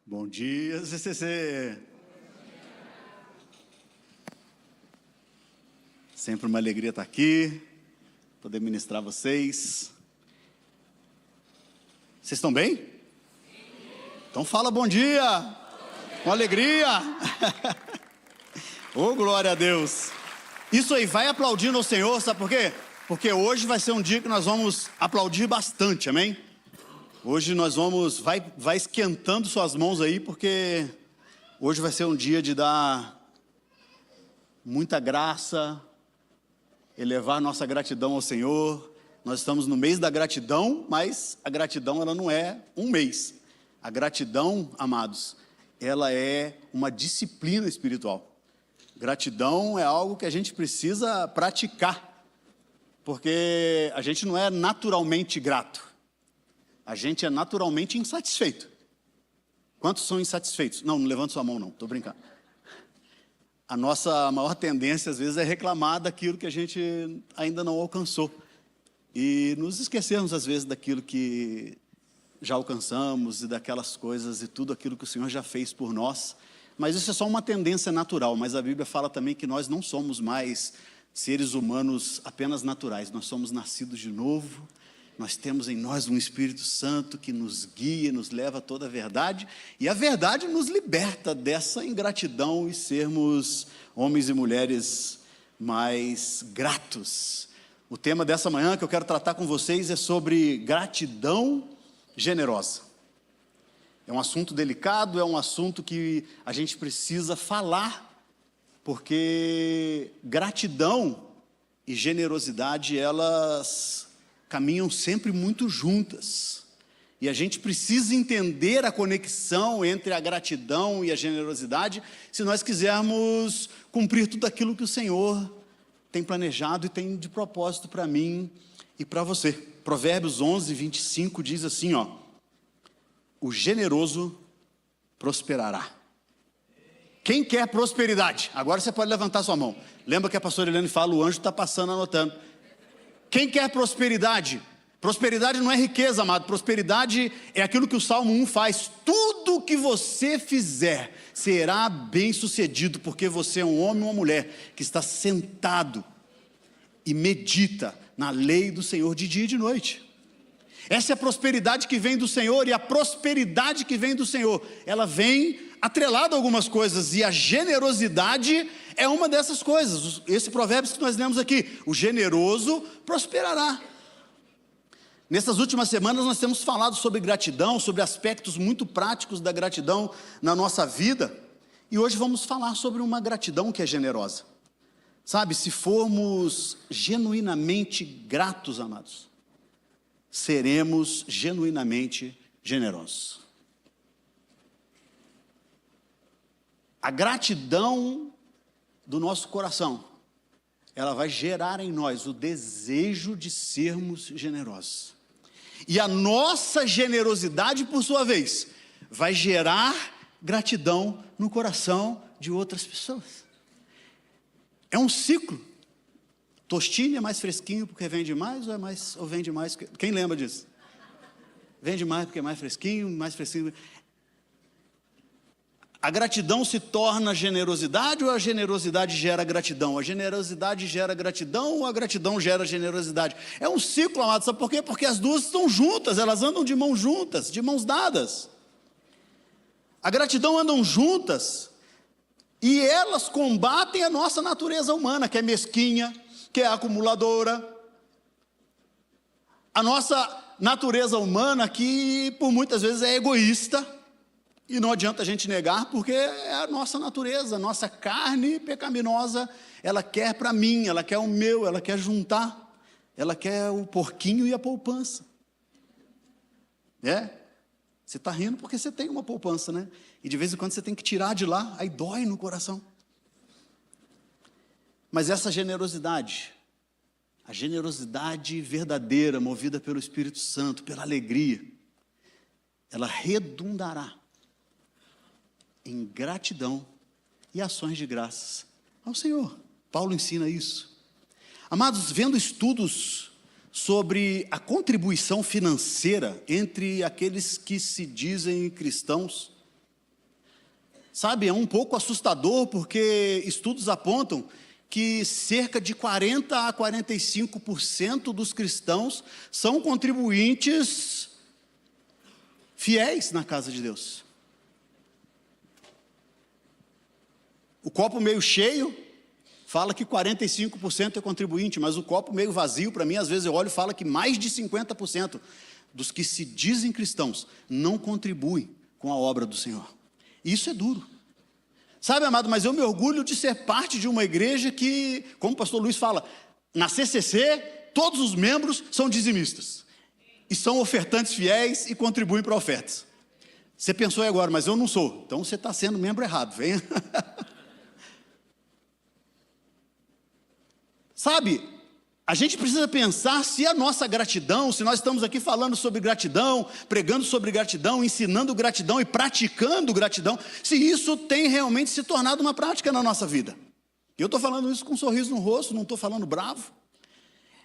Bom dia, CCC. Sempre uma alegria estar aqui, poder ministrar vocês. Vocês estão bem? Então fala bom dia, com alegria. Oh, glória a Deus. Isso aí, vai aplaudindo ao Senhor, sabe por quê? Porque hoje vai ser um dia que nós vamos aplaudir bastante, amém? Hoje nós vamos, vai esquentando suas mãos aí, porque hoje vai ser um dia de dar muita graça, elevar nossa gratidão ao Senhor. Nós estamos no mês da gratidão, mas a gratidão ela não é um mês. A gratidão, amados, ela é uma disciplina espiritual. Gratidão é algo que a gente precisa praticar, porque a gente não é naturalmente grato. A gente é naturalmente insatisfeito. Quantos são insatisfeitos? Não levanta sua mão não, estou brincando. A nossa maior tendência às vezes é reclamar daquilo que a gente ainda não alcançou. E nos esquecermos às vezes daquilo que já alcançamos e daquelas coisas e tudo aquilo que o Senhor já fez por nós. Mas isso é só uma tendência natural, mas a Bíblia fala também que nós não somos mais seres humanos apenas naturais. Nós somos nascidos de novo. Nós temos em nós um Espírito Santo que nos guia, nos leva a toda a verdade. E a verdade nos liberta dessa ingratidão e sermos homens e mulheres mais gratos. O tema dessa manhã que eu quero tratar com vocês é sobre gratidão generosa. É um assunto delicado, é um assunto que a gente precisa falar, porque gratidão e generosidade, elas caminham sempre muito juntas. E a gente precisa entender a conexão entre a gratidão e a generosidade, se nós quisermos cumprir tudo aquilo que o Senhor tem planejado e tem de propósito para mim e para você. Provérbios 11, 25 diz assim, ó: o generoso prosperará. Quem quer prosperidade? Agora você pode levantar sua mão. Lembra que a pastora Helene fala, o anjo está passando, anotando. Quem quer prosperidade? Prosperidade não é riqueza, amado. Prosperidade é aquilo que o Salmo 1 faz. Tudo que você fizer será bem sucedido, porque você é um homem ou uma mulher que está sentado e medita na lei do Senhor de dia e de noite. Essa é a prosperidade que vem do Senhor, e a prosperidade que vem do Senhor, ela vem atrelada a algumas coisas, e a generosidade é uma dessas coisas. Esse provérbio que nós lemos aqui, o generoso prosperará. Nessas últimas semanas nós temos falado sobre gratidão, sobre aspectos muito práticos da gratidão na nossa vida, e hoje vamos falar sobre uma gratidão que é generosa. Sabe, se formos genuinamente gratos, amados, seremos genuinamente generosos. A gratidão do nosso coração, ela vai gerar em nós o desejo de sermos generosos. E a nossa generosidade, por sua vez, vai gerar gratidão no coração de outras pessoas. É um ciclo. Tostine é mais fresquinho porque vende mais ou vende mais? Quem lembra disso? Vende mais porque é mais fresquinho, mais fresquinho. A gratidão se torna generosidade ou a generosidade gera gratidão? A generosidade gera gratidão ou a gratidão gera generosidade? É um ciclo, amado, sabe por quê? Porque as duas estão juntas, elas andam de mãos juntas, de mãos dadas. A gratidão andam juntas e elas combatem a nossa natureza humana, que é mesquinha, que é acumuladora. A nossa natureza humana que por muitas vezes é egoísta. E não adianta a gente negar, porque é a nossa natureza, a nossa carne pecaminosa, ela quer para mim, ela quer o meu, ela quer juntar, ela quer o porquinho e a poupança. Você está rindo porque você tem uma poupança, né? E de vez em quando você tem que tirar de lá, aí dói no coração. Mas essa generosidade, a generosidade verdadeira, movida pelo Espírito Santo, pela alegria, ela redundará em gratidão e ações de graças ao Senhor. Paulo ensina isso. Amados, vendo estudos sobre a contribuição financeira entre aqueles que se dizem cristãos, Sabe, é um pouco assustador, porque estudos apontam que cerca de 40 a 45% dos cristãos são contribuintes fiéis na casa de Deus. O copo meio cheio fala que 45% é contribuinte, mas o copo meio vazio, para mim, às vezes eu olho e fala que mais de 50% dos que se dizem cristãos não contribuem com a obra do Senhor. Isso é duro. Sabe, amado, mas eu me orgulho de ser parte de uma igreja que, como o pastor Luiz fala, na CCC, todos os membros são dizimistas. E são ofertantes fiéis e contribuem para ofertas. Você pensou aí agora, mas eu não sou. Então você está sendo membro errado, venha. Sabe, a gente precisa pensar se a nossa gratidão, se nós estamos aqui falando sobre gratidão, pregando sobre gratidão, ensinando gratidão e praticando gratidão, se isso tem realmente se tornado uma prática na nossa vida. Eu estou falando isso com um sorriso no rosto, não estou falando bravo.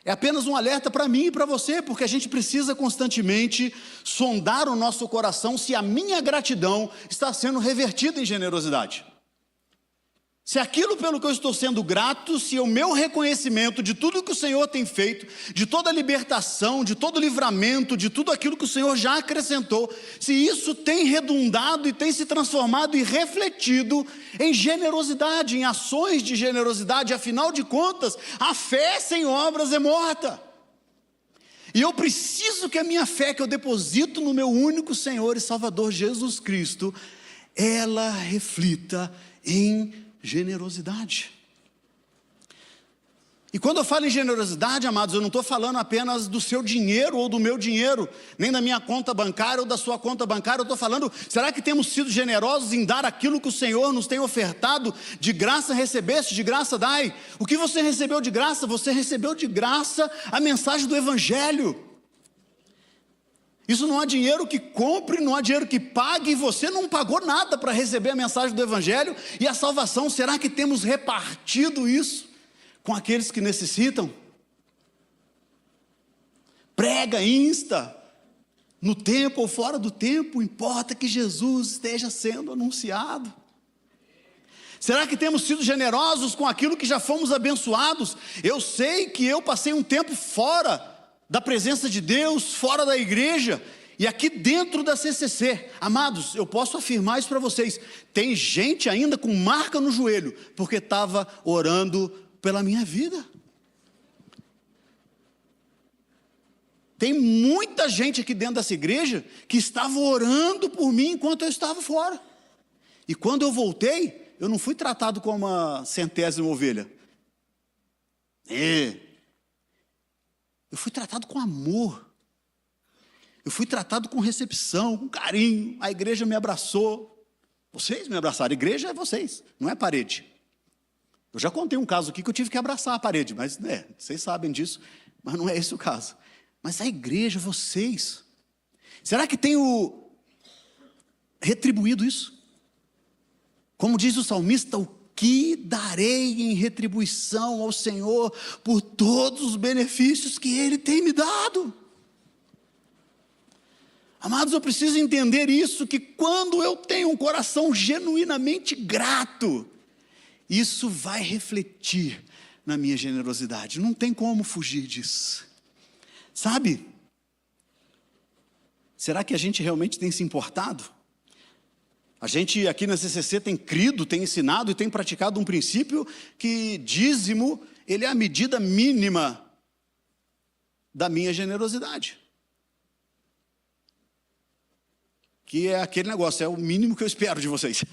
É apenas um alerta para mim e para você, porque a gente precisa constantemente sondar o nosso coração se a minha gratidão está sendo revertida em generosidade. Se aquilo pelo que eu estou sendo grato, se o meu reconhecimento de tudo que o Senhor tem feito, de toda a libertação, de todo o livramento, de tudo aquilo que o Senhor já acrescentou, se isso tem redundado e tem se transformado e refletido em generosidade, em ações de generosidade, afinal de contas, a fé sem obras é morta. E eu preciso que a minha fé que eu deposito no meu único Senhor e Salvador Jesus Cristo, ela reflita em generosidade. E quando eu falo em generosidade, amados, eu não estou falando apenas do seu dinheiro ou do meu dinheiro, nem da minha conta bancária ou da sua conta bancária. Eu estou falando, será que temos sido generosos em dar aquilo que o Senhor nos tem ofertado? De graça recebeste, de graça dai. O que você recebeu de graça? Você recebeu de graça a mensagem do Evangelho. Isso não há dinheiro que compre, não há dinheiro que pague, e você não pagou nada para receber a mensagem do Evangelho e a salvação. Será que temos repartido isso com aqueles que necessitam? Prega, insta, no tempo ou fora do tempo, importa que Jesus esteja sendo anunciado. Será que temos sido generosos com aquilo que já fomos abençoados? Eu sei que eu passei um tempo fora da presença de Deus, fora da igreja, e aqui dentro da CCC, amados, eu posso afirmar isso para vocês, tem gente ainda com marca no joelho, porque estava orando pela minha vida. Tem muita gente aqui dentro dessa igreja, que estava orando por mim, enquanto eu estava fora, e quando eu voltei, eu não fui tratado como uma 100ª ovelha, eu fui tratado com amor, eu fui tratado com recepção, com carinho, a igreja me abraçou, vocês me abraçaram, a igreja é vocês, não é parede. Eu já contei um caso aqui que eu tive que abraçar a parede, mas vocês sabem disso, mas não é esse o caso. Mas a igreja, vocês, será que tenho retribuído isso? Como diz o salmista, o que darei em retribuição ao Senhor por todos os benefícios que Ele tem me dado? Amados, eu preciso entender isso, que quando eu tenho um coração genuinamente grato, isso vai refletir na minha generosidade, não tem como fugir disso. Sabe, será que a gente realmente tem se importado? A gente aqui na CCC tem crido, tem ensinado e tem praticado um princípio que dízimo, ele é a medida mínima da minha generosidade. Que é aquele negócio, é o mínimo que eu espero de vocês.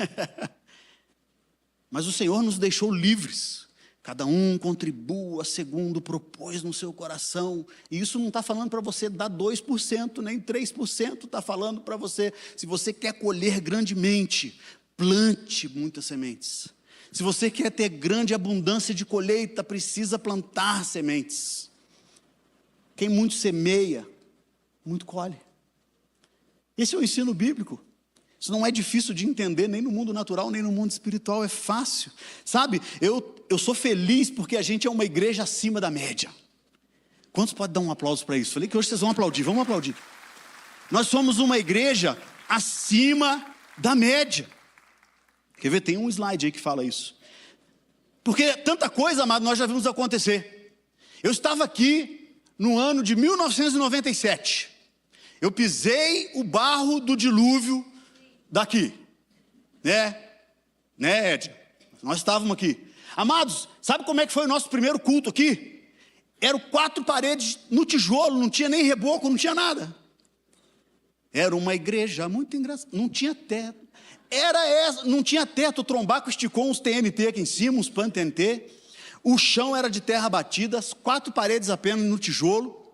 Mas o Senhor nos deixou livres. Cada um contribua segundo propôs no seu coração. E isso não está falando para você dar 2%, nem 3%. Está falando para você, se você quer colher grandemente, plante muitas sementes. Se você quer ter grande abundância de colheita, precisa plantar sementes. Quem muito semeia, muito colhe. Esse é o ensino bíblico. Isso não é difícil de entender, nem no mundo natural, nem no mundo espiritual, é fácil. Sabe, eu sou feliz porque a gente é uma igreja acima da média. Quantos podem dar um aplauso para isso? Falei que hoje vocês vão aplaudir, vamos aplaudir. Nós somos uma igreja acima da média. Quer ver? Tem um slide aí que fala isso. Porque tanta coisa, amado, nós já vimos acontecer. Eu estava aqui no ano de 1997. Eu pisei o barro do dilúvio daqui. Né, Ed? Nós estávamos aqui. Amados, sabe como é que foi o nosso primeiro culto aqui? Eram 4 paredes no tijolo, não tinha nem reboco, não tinha nada. Era uma igreja muito engraçada, não tinha teto. Não tinha teto, o trombaco esticou uns TNT aqui em cima, uns pan TNT. O chão era de terra batida, as 4 paredes apenas no tijolo.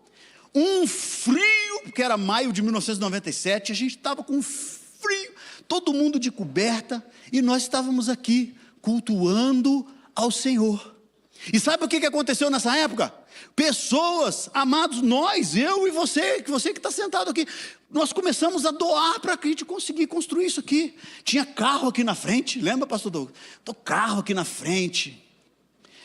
Um frio, porque era maio de 1997, a gente estava com frio, todo mundo de coberta, e nós estávamos aqui cultuando ao Senhor. E sabe o que aconteceu nessa época? Pessoas, amados, nós, eu e você que está sentado aqui, nós começamos a doar para que a gente conseguir construir isso aqui. Tinha carro aqui na frente, lembra, pastor Douglas? Carro aqui na frente.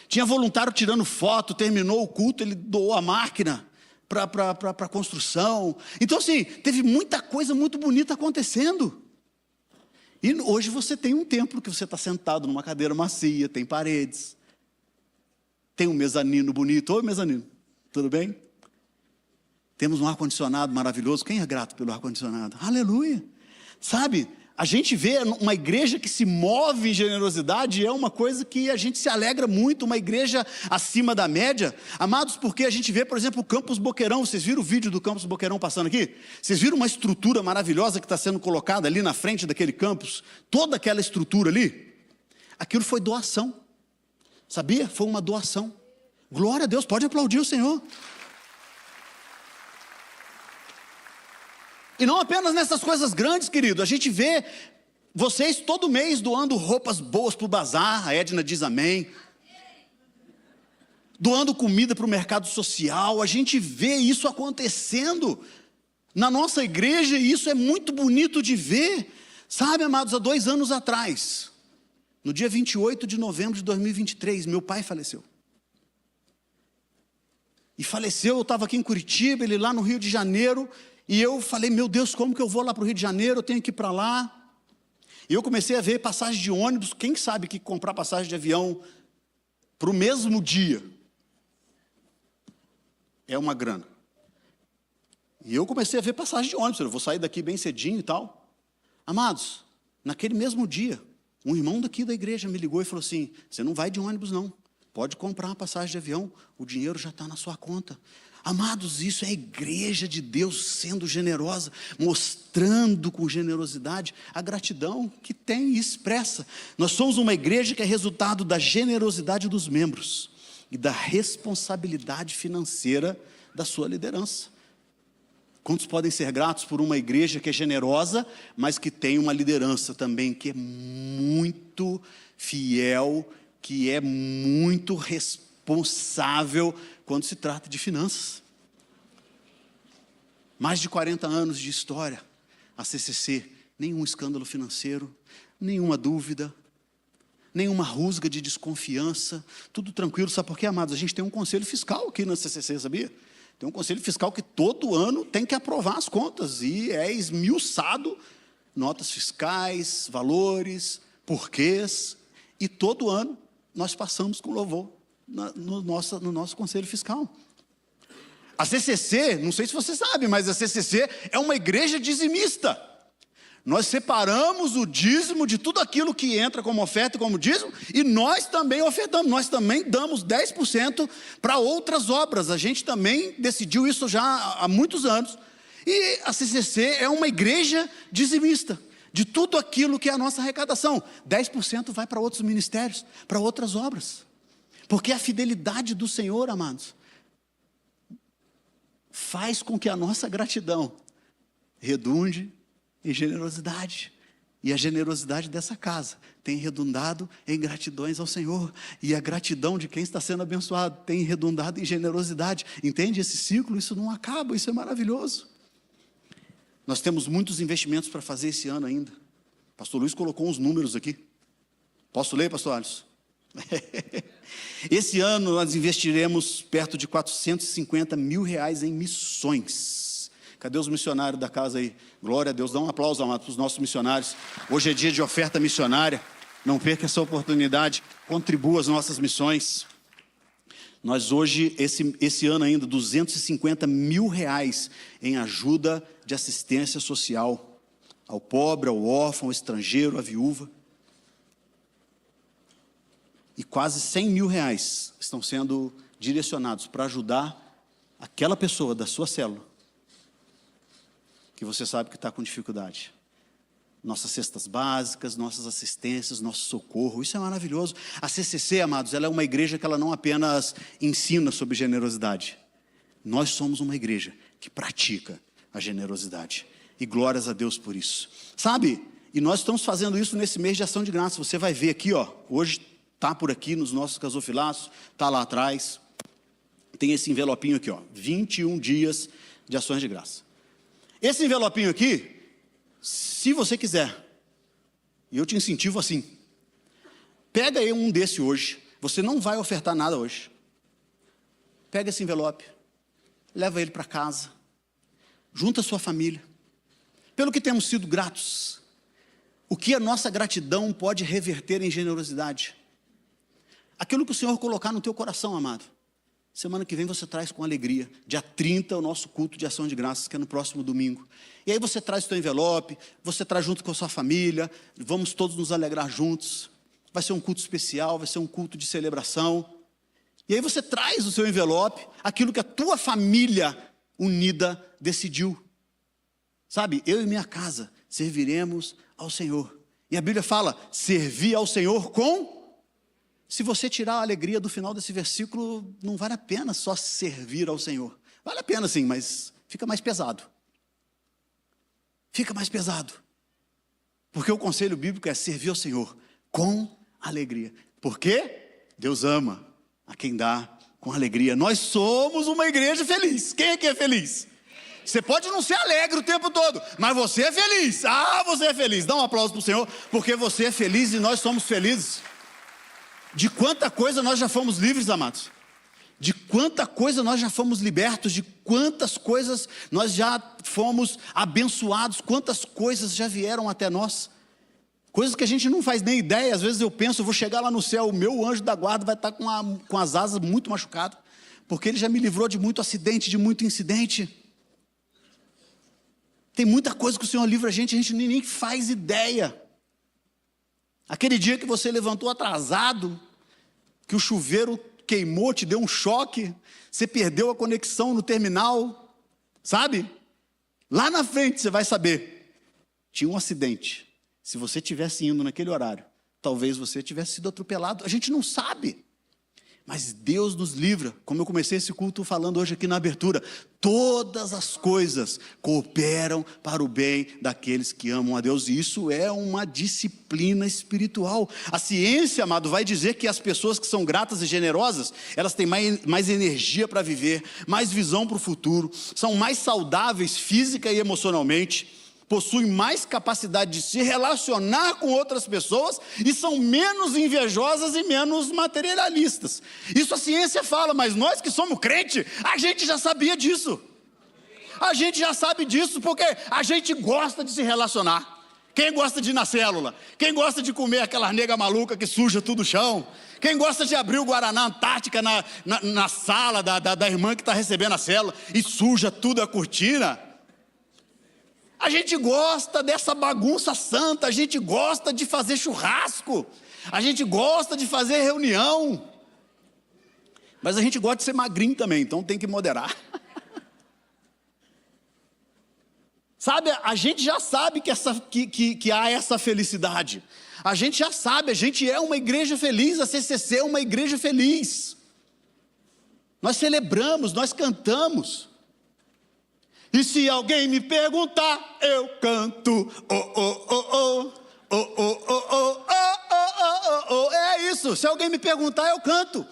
Tinha voluntário tirando foto, terminou o culto, ele doou a máquina para construção. Então assim, teve muita coisa muito bonita acontecendo. E hoje você tem um templo que você está sentado numa cadeira macia, tem paredes, tem um mezanino bonito. Oi, mezanino, tudo bem? Temos um ar-condicionado maravilhoso. Quem é grato pelo ar-condicionado? Aleluia! Sabe, a gente vê uma igreja que se move em generosidade, é uma coisa que a gente se alegra muito, uma igreja acima da média. Amados, porque a gente vê, por exemplo, o Campus Boqueirão. Vocês viram o vídeo do Campus Boqueirão passando aqui? Vocês viram uma estrutura maravilhosa que está sendo colocada ali na frente daquele campus? Toda aquela estrutura ali, aquilo foi doação. Sabia? Foi uma doação. Glória a Deus, pode aplaudir o Senhor. E não apenas nessas coisas grandes, querido. A gente vê vocês todo mês doando roupas boas para o bazar. A Edna diz amém. Doando comida para o mercado social. A gente vê isso acontecendo na nossa igreja, e isso é muito bonito de ver. Sabe, amados, há 2 anos atrás, no dia 28 de novembro de 2023, meu pai faleceu. E faleceu, eu estava aqui em Curitiba, ele lá no Rio de Janeiro. E eu falei, meu Deus, como que eu vou lá para o Rio de Janeiro? Eu tenho que ir para lá. E eu comecei a ver passagem de ônibus. Quem sabe que comprar passagem de avião para o mesmo dia é uma grana. E eu comecei a ver passagem de ônibus. Eu vou sair daqui bem cedinho e tal. Amados, naquele mesmo dia, um irmão daqui da igreja me ligou e falou assim, você não vai de ônibus não, pode comprar uma passagem de avião, o dinheiro já está na sua conta. Amados, isso é a igreja de Deus sendo generosa, mostrando com generosidade a gratidão que tem e expressa. Nós somos uma igreja que é resultado da generosidade dos membros e da responsabilidade financeira da sua liderança. Quantos podem ser gratos por uma igreja que é generosa, mas que tem uma liderança também que é muito fiel, que é muito responsável quando se trata de finanças? Mais de 40 anos de história, a CCC, nenhum escândalo financeiro, nenhuma dúvida, nenhuma rusga de desconfiança, tudo tranquilo. Sabe por quê, amados? A gente tem um conselho fiscal aqui na CCC, sabia? Tem um conselho fiscal que todo ano tem que aprovar as contas, e é esmiuçado, notas fiscais, valores, porquês, e todo ano nós passamos com louvor no nosso conselho fiscal. A CCC, não sei se você sabe, mas a CCC é uma igreja dizimista. Nós separamos o dízimo de tudo aquilo que entra como oferta e como dízimo, e nós também ofertamos, nós também damos 10% para outras obras. A gente também decidiu isso já há muitos anos. E a CCC é uma igreja dizimista. De tudo aquilo que é a nossa arrecadação, 10% vai para outros ministérios, para outras obras. Porque a fidelidade do Senhor, amados, faz com que a nossa gratidão redunde em generosidade. E a generosidade dessa casa tem redundado em gratidões ao Senhor. E a gratidão de quem está sendo abençoado tem redundado em generosidade. Entende esse ciclo? Isso não acaba, isso é maravilhoso. Nós temos muitos investimentos para fazer esse ano ainda. Pastor Luiz colocou uns números aqui. Posso ler, pastor Alisson? Esse ano nós investiremos perto de R$450 mil em missões. Cadê os missionários da casa aí? Glória a Deus, dá um aplauso, amado, para os nossos missionários. Hoje é dia de oferta missionária. Não perca essa oportunidade, contribua às nossas missões. Nós hoje, esse ano ainda, R$250 mil em ajuda de assistência social ao pobre, ao órfão, ao estrangeiro, à viúva. E quase R$100 mil estão sendo direcionados para ajudar aquela pessoa da sua célula que você sabe que está com dificuldade. Nossas cestas básicas, nossas assistências, nosso socorro, isso é maravilhoso. A CCC, amados, ela é uma igreja que ela não apenas ensina sobre generosidade. Nós somos uma igreja que pratica a generosidade. E glórias a Deus por isso. Sabe, e nós estamos fazendo isso nesse mês de ação de graça. Você vai ver aqui, ó, hoje está por aqui nos nossos gasofilaços, está lá atrás. Tem esse envelopinho aqui, ó, 21 dias de ações de graça. Esse envelopinho aqui, se você quiser, e eu te incentivo assim, pega aí um desse hoje, você não vai ofertar nada hoje. Pega esse envelope, leva ele para casa, junta a sua família. Pelo que temos sido gratos, o que a nossa gratidão pode reverter em generosidade? Aquilo que o Senhor colocar no teu coração, amado. Semana que vem você traz com alegria. Dia 30 é o nosso culto de ação de graças, que é no próximo domingo. E aí você traz o teu envelope, você traz junto com a sua família, vamos todos nos alegrar juntos. Vai ser um culto especial, vai ser um culto de celebração. E aí você traz o seu envelope, aquilo que a tua família unida decidiu. Sabe, eu e minha casa serviremos ao Senhor. E a Bíblia fala, servir ao Senhor com... Se você tirar a alegria do final desse versículo, não vale a pena só servir ao Senhor. Vale a pena sim, mas fica mais pesado. Fica mais pesado. Porque o conselho bíblico é servir ao Senhor com alegria. Por quê? Deus ama a quem dá com alegria. Nós somos uma igreja feliz. Quem é que é feliz? Você pode não ser alegre o tempo todo, mas você é feliz. Ah, você é feliz. Dá um aplauso para o Senhor, porque você é feliz e nós somos felizes. De quanta coisa nós já fomos livres, amados. De quanta coisa nós já fomos libertos. De quantas coisas nós já fomos abençoados. Quantas coisas já vieram até nós. Coisas que a gente não faz nem ideia. Às vezes eu penso, eu vou chegar lá no céu, o meu anjo da guarda vai estar com as asas muito machucado. Porque ele já me livrou de muito acidente, de muito incidente. Tem muita coisa que o Senhor livra a gente nem faz ideia. Aquele dia que você levantou atrasado, que o chuveiro queimou, te deu um choque, você perdeu a conexão no terminal, sabe? Lá na frente você vai saber, tinha um acidente. Se você tivesse indo naquele horário, talvez você tivesse sido atropelado. A gente não sabe. Mas Deus nos livra, como eu comecei esse culto falando hoje aqui na abertura, todas as coisas cooperam para o bem daqueles que amam a Deus, e isso é uma disciplina espiritual. A ciência, amado, vai dizer que as pessoas que são gratas e generosas, elas têm mais energia para viver, mais visão para o futuro, são mais saudáveis física e emocionalmente, possuem mais capacidade de se relacionar com outras pessoas e são menos invejosas e menos materialistas. Isso a ciência fala, mas nós que somos crente, a gente já sabia disso. A gente já sabe disso porque a gente gosta de se relacionar. Quem gosta de ir na célula? Quem gosta de comer aquela nega maluca que suja tudo o chão? Quem gosta de abrir o Guaraná Antártica na sala da irmã que está recebendo a célula e suja tudo a cortina? A gente gosta dessa bagunça santa, a gente gosta de fazer churrasco, a gente gosta de fazer reunião, mas a gente gosta de ser magrinho também, então tem que moderar. Sabe, a gente já sabe que há essa felicidade, a gente já sabe, a gente é uma igreja feliz, a CCC é uma igreja feliz, nós celebramos, nós cantamos. E se alguém me perguntar, eu canto, oh, oh, oh, oh, oh, oh, oh, oh, oh, oh, oh. É isso, se alguém me perguntar, eu canto.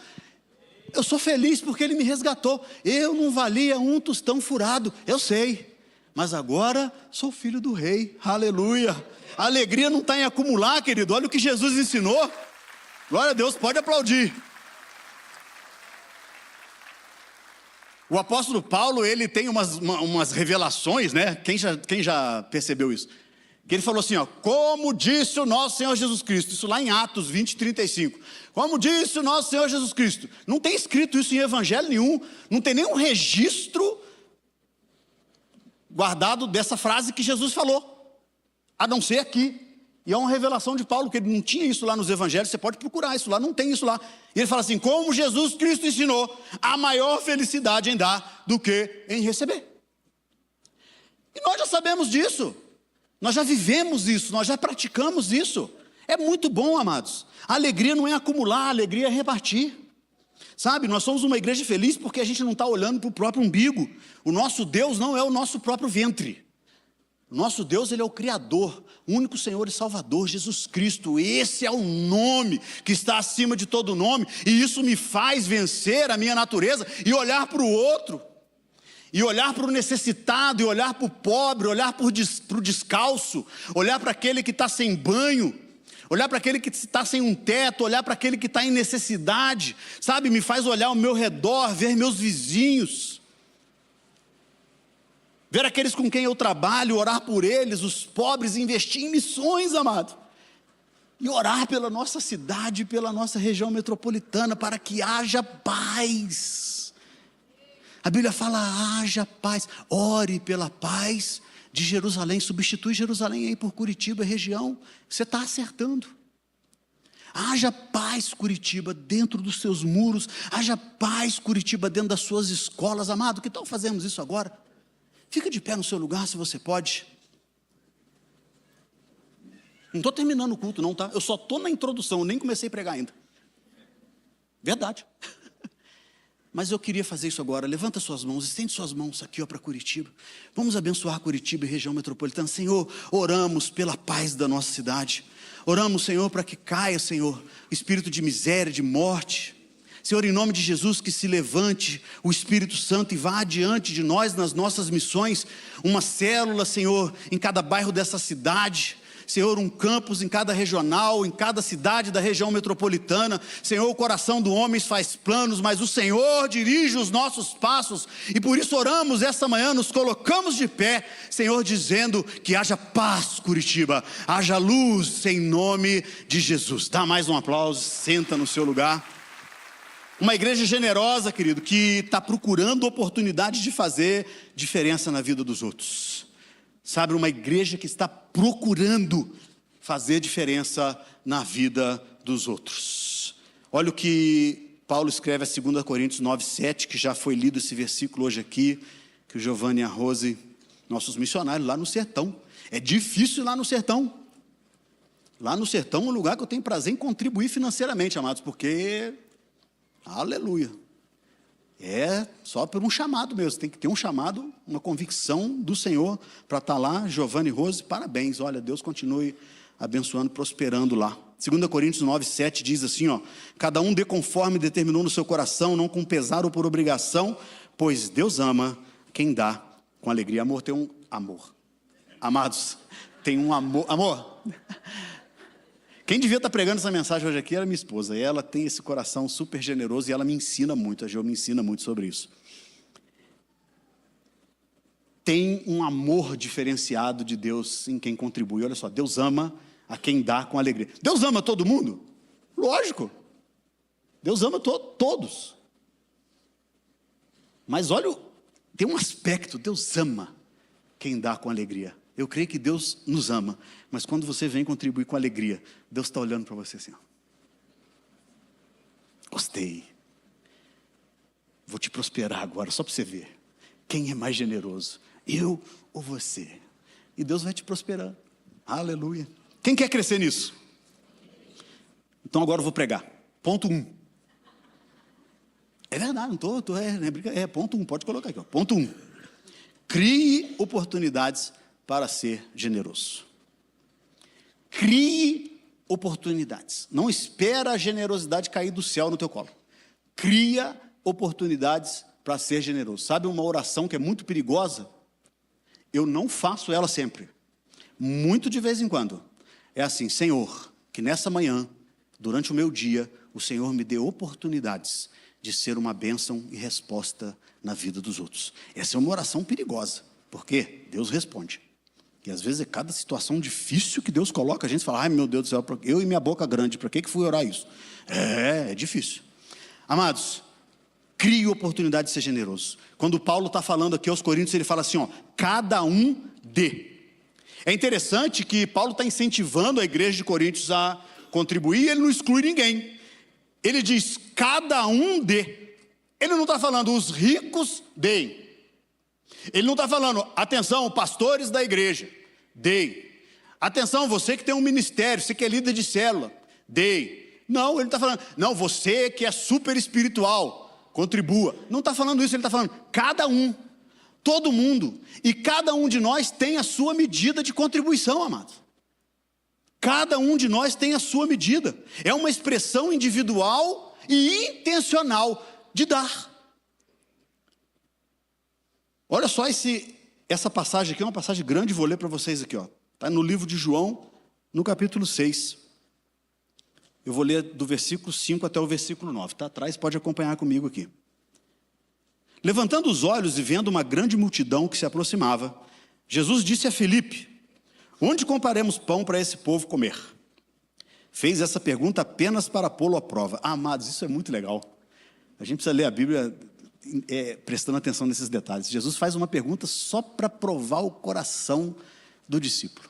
Eu sou feliz porque Ele me resgatou. Eu não valia um tostão furado, eu sei. Mas agora sou filho do rei, aleluia. A alegria não está em acumular, querido, olha o que Jesus ensinou. Glória a Deus, pode aplaudir. O apóstolo Paulo, ele tem umas revelações, né? Quem já percebeu isso? Que ele falou assim, ó, como disse o nosso Senhor Jesus Cristo, isso lá em Atos 20:35. Como disse o nosso Senhor Jesus Cristo. Não tem escrito isso em evangelho nenhum, não tem nenhum registro guardado dessa frase que Jesus falou, a não ser aqui. E é uma revelação de Paulo, que ele não tinha isso lá nos evangelhos, você pode procurar isso lá, não tem isso lá. E ele fala assim, como Jesus Cristo ensinou, a maior felicidade em dar do que em receber. E nós já sabemos disso, nós já vivemos isso, nós já praticamos isso. É muito bom, amados. A alegria não é acumular, a alegria é repartir. Sabe, nós somos uma igreja feliz porque a gente não está olhando para o próprio umbigo. O nosso Deus não é o nosso próprio ventre. O nosso Deus, Ele é o Criador, o único Senhor e Salvador, Jesus Cristo. Esse é o nome que está acima de todo nome. E isso me faz vencer a minha natureza e olhar para o outro. E olhar para o necessitado, e olhar para o pobre, olhar para o descalço, olhar para aquele que está sem banho, olhar para aquele que está sem um teto, olhar para aquele que está em necessidade, sabe, me faz olhar ao meu redor, ver meus vizinhos, ver aqueles com quem eu trabalho, orar por eles, os pobres, investir em missões, amado, e orar pela nossa cidade, pela nossa região metropolitana, para que haja paz. A Bíblia fala, haja paz, ore pela paz de Jerusalém, substitui Jerusalém aí por Curitiba, região, você está acertando. Haja paz, Curitiba, dentro dos seus muros, haja paz, Curitiba, dentro das suas escolas, amado, que tal fazermos isso agora? Fica de pé no seu lugar, se você pode. Não estou terminando o culto não, tá? Eu só estou na introdução, eu nem comecei a pregar ainda. Verdade. Mas eu queria fazer isso agora. Levanta suas mãos, estende suas mãos aqui para Curitiba. Vamos abençoar Curitiba e região metropolitana. Senhor, oramos pela paz da nossa cidade. Oramos, Senhor, para que caia, Senhor, espírito de miséria, de morte. Senhor, em nome de Jesus, que se levante o Espírito Santo e vá adiante de nós nas nossas missões. Uma célula, Senhor, em cada bairro dessa cidade. Senhor, um campus em cada regional, em cada cidade da região metropolitana. Senhor, o coração do homem faz planos, mas o Senhor dirige os nossos passos. E por isso oramos esta manhã, nos colocamos de pé, Senhor, dizendo que haja paz, Curitiba, haja luz em nome de Jesus. Dá mais um aplauso, senta no seu lugar. Uma igreja generosa, querido, que está procurando oportunidade de fazer diferença na vida dos outros. Sabe, uma igreja que está procurando fazer diferença na vida dos outros. Olha o que Paulo escreve a 2 Coríntios 9:7, que já foi lido esse versículo hoje aqui, que o Giovanni e a Rose, nossos missionários lá no sertão. É difícil lá no sertão. Lá no sertão é um lugar que eu tenho prazer em contribuir financeiramente, amados, porque, aleluia, é só por um chamado mesmo, tem que ter um chamado, uma convicção do Senhor para estar lá. Giovanni e Rose, parabéns, olha, Deus continue abençoando, prosperando lá. 2 Coríntios 9:7 diz assim, ó, cada um dê conforme determinou no seu coração, não com pesar ou por obrigação, pois Deus ama quem dá com alegria. Amor tem um amor, amados, tem um amor. Quem devia estar pregando essa mensagem hoje aqui era minha esposa, e ela tem esse coração super generoso, e ela me ensina muito, a Geo me ensina muito sobre isso. Tem um amor diferenciado de Deus em quem contribui. Olha só, Deus ama a quem dá com alegria. Deus ama todo mundo? Lógico, Deus ama todos. Mas olha, tem um aspecto, Deus ama quem dá com alegria. Eu creio que Deus nos ama, mas quando você vem contribuir com alegria, Deus está olhando para você assim, ó. Gostei. Vou te prosperar agora, só para você ver. Quem é mais generoso? Eu ou você? E Deus vai te prosperar. Aleluia. Quem quer crescer nisso? Então agora eu vou pregar. Ponto 1. É verdade, não estou, é ponto 1, pode colocar aqui, ó. Ponto 1. Crie oportunidades para ser generoso. Crie oportunidades. Não espera a generosidade cair do céu no teu colo. Cria oportunidades para ser generoso. Sabe uma oração que é muito perigosa? Eu não faço ela sempre. Muito de vez em quando. É assim, Senhor, que nessa manhã, durante o meu dia, o Senhor me dê oportunidades de ser uma bênção e resposta na vida dos outros. Essa é uma oração perigosa. Por quê? Deus responde. E às vezes é cada situação difícil que Deus coloca, a gente fala, ai meu Deus do céu, eu e minha boca grande, para que fui orar isso? É difícil. Amados, crie oportunidade de ser generoso. Quando Paulo está falando aqui aos Coríntios, ele fala assim, ó, cada um dê. É interessante que Paulo está incentivando a igreja de Coríntios a contribuir, e ele não exclui ninguém. Ele diz, cada um dê. Ele não está falando, os ricos deem. Ele não está falando, atenção, pastores da igreja, deem. Atenção, você que tem um ministério, você que é líder de célula, deem. Não, ele não está falando, não, você que é super espiritual, contribua. Não está falando isso, ele está falando, cada um, todo mundo. E cada um de nós tem a sua medida de contribuição, amados. Cada um de nós tem a sua medida. É uma expressão individual e intencional de dar. Olha só essa passagem aqui, é uma passagem grande, vou ler para vocês aqui. Está no livro de João, no capítulo 6. Eu vou ler do versículo 5 até o versículo 9. Está atrás, pode acompanhar comigo aqui. Levantando os olhos e vendo uma grande multidão que se aproximava, Jesus disse a Filipe, onde compraremos pão para esse povo comer? Fez essa pergunta apenas para pô-lo à prova. Amados, isso é muito legal. A gente precisa ler a Bíblia prestando atenção nesses detalhes. Jesus faz uma pergunta só para provar o coração do discípulo.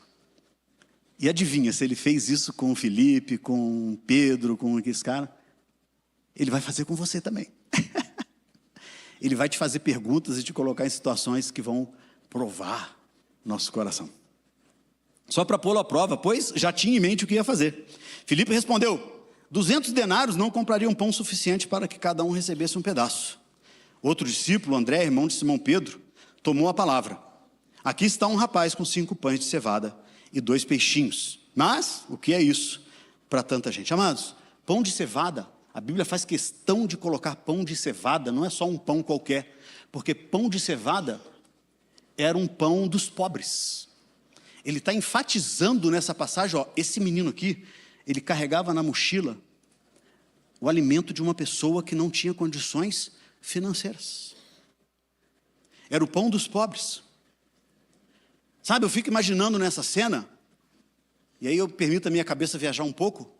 E adivinha, se ele fez isso com o Filipe, com Pedro, com aqueles caras, ele vai fazer com você também. Ele vai te fazer perguntas e te colocar em situações que vão provar nosso coração. Só para pô-lo à prova, pois já tinha em mente o que ia fazer. Filipe respondeu, 200 denários não comprariam pão suficiente para que cada um recebesse um pedaço. Outro discípulo, André, irmão de Simão Pedro, tomou a palavra. Aqui está um rapaz com 5 pães de cevada e 2 peixinhos. Mas, o que é isso para tanta gente? Amados, pão de cevada, a Bíblia faz questão de colocar pão de cevada, não é só um pão qualquer, porque pão de cevada era um pão dos pobres. Ele está enfatizando nessa passagem, ó, esse menino aqui, ele carregava na mochila o alimento de uma pessoa que não tinha condições financeiras. Era o pão dos pobres. Sabe, eu fico imaginando nessa cena, e aí eu permito a minha cabeça viajar um pouco,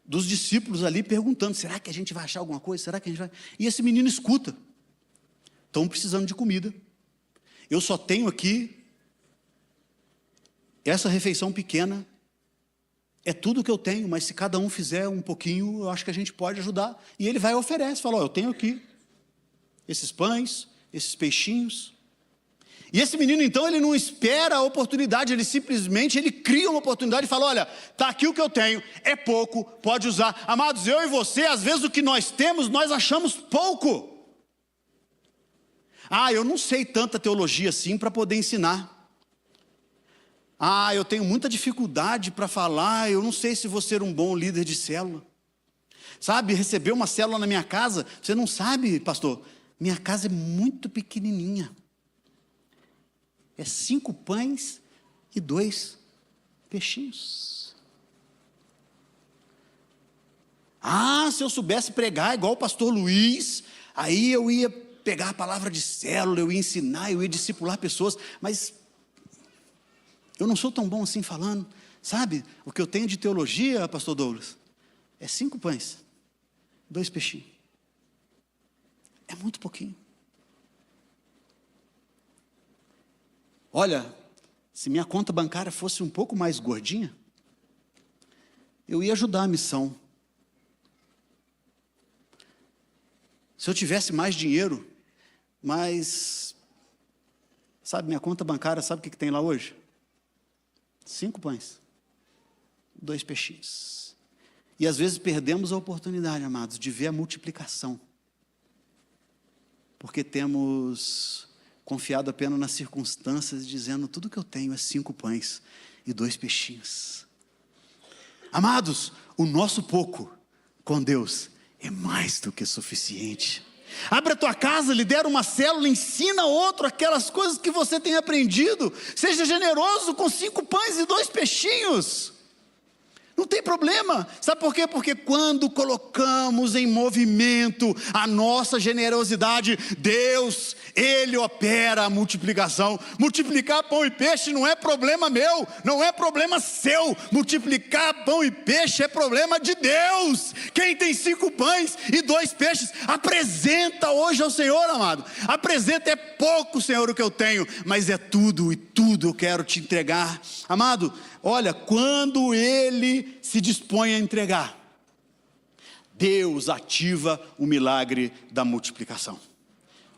dos discípulos ali perguntando, será que a gente vai achar alguma coisa? Será que a gente vai... E esse menino escuta, estão precisando de comida. Eu só tenho aqui essa refeição pequena, é tudo que eu tenho, mas se cada um fizer um pouquinho, eu acho que a gente pode ajudar. E ele vai e oferece, fala, ó, eu tenho aqui esses pães, esses peixinhos. E esse menino, então, ele não espera a oportunidade, ele simplesmente cria uma oportunidade e fala, olha, está aqui o que eu tenho, é pouco, pode usar. Amados, eu e você, às vezes o que nós temos, nós achamos pouco. Ah, eu não sei tanta teologia assim para poder ensinar. Ah, eu tenho muita dificuldade para falar, eu não sei se vou ser um bom líder de célula. Sabe, receber uma célula na minha casa, você não sabe, pastor, minha casa é muito pequenininha. É 5 pães e 2 peixinhos. Ah, se eu soubesse pregar igual o pastor Luiz, aí eu ia pegar a palavra de célula, eu ia ensinar, eu ia discipular pessoas, mas eu não sou tão bom assim falando. Sabe, o que eu tenho de teologia, pastor Douglas, é 5 pães, 2 peixinhos. É muito pouquinho. Olha, se minha conta bancária fosse um pouco mais gordinha, eu ia ajudar a missão. Se eu tivesse mais dinheiro, mas, sabe, minha conta bancária, sabe o que tem lá hoje? 5 pães, 2 peixinhos. E às vezes perdemos a oportunidade, amados, de ver a multiplicação. Porque temos confiado apenas nas circunstâncias, dizendo, tudo que eu tenho é 5 pães e 2 peixinhos. Amados, o nosso pouco com Deus é mais do que suficiente. Abre a tua casa, lidera uma célula, ensina outro aquelas coisas que você tem aprendido. Seja generoso com 5 pães e 2 peixinhos. Não tem problema. Sabe por quê? Porque quando colocamos em movimento a nossa generosidade, Deus, Ele opera a multiplicação. Multiplicar pão e peixe não é problema meu, não é problema seu. Multiplicar pão e peixe é problema de Deus. Quem tem 5 pães e 2 peixes, apresenta hoje ao Senhor, amado. Apresenta, é pouco, Senhor, o que eu tenho, mas é tudo, e tudo eu quero te entregar. Amado, olha, quando Ele se dispõe a entregar, Deus ativa o milagre da multiplicação.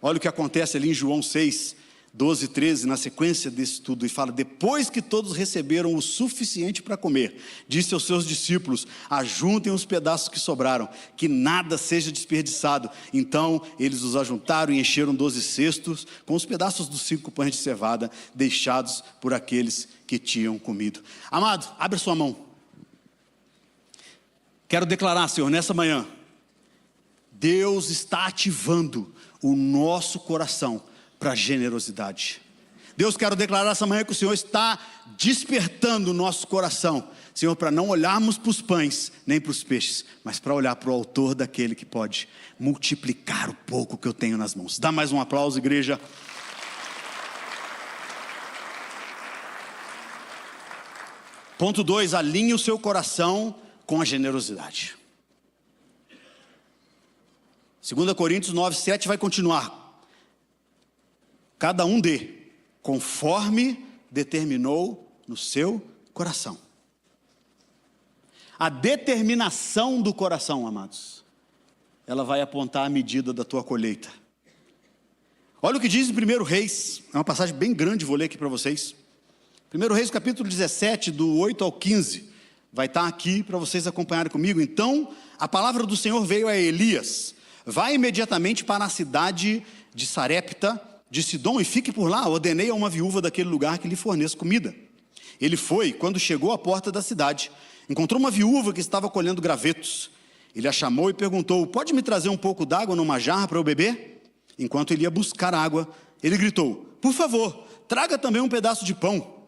Olha o que acontece ali em João 6, 12, 13, na sequência desse tudo, e fala: depois que todos receberam o suficiente para comer, disse aos seus discípulos: ajuntem os pedaços que sobraram, que nada seja desperdiçado. Então eles os ajuntaram e encheram 12 cestos com os pedaços dos 5 pães de cevada, deixados por aqueles que tinham comido. Amado, abre a sua mão. Quero declarar, Senhor, nessa manhã, Deus está ativando o nosso coração para generosidade. Deus, quero declarar essa manhã que o Senhor está despertando o nosso coração, Senhor, para não olharmos para os pães, nem para os peixes, mas para olhar para o autor daquele que pode multiplicar o pouco que eu tenho nas mãos. Dá mais um aplauso, igreja. Ponto 2, alinhe o seu coração com a generosidade. 2 Coríntios 9, 7 vai continuar. Cada um dê, conforme determinou no seu coração. A determinação do coração, amados, ela vai apontar a medida da tua colheita. Olha o que diz em 1 Reis, é uma passagem bem grande, vou ler aqui para vocês. 1 Reis capítulo 17, do 8 ao 15, vai estar aqui para vocês acompanharem comigo. Então, a palavra do Senhor veio a Elias: vai imediatamente para a cidade de Sarepta, de Sidom, e fique por lá. Ordenei a uma viúva daquele lugar que lhe forneça comida. Ele foi, quando chegou à porta da cidade, encontrou uma viúva que estava colhendo gravetos. Ele a chamou e perguntou: pode me trazer um pouco d'água numa jarra para eu beber? Enquanto ele ia buscar água, ele gritou: por favor, traga também um pedaço de pão.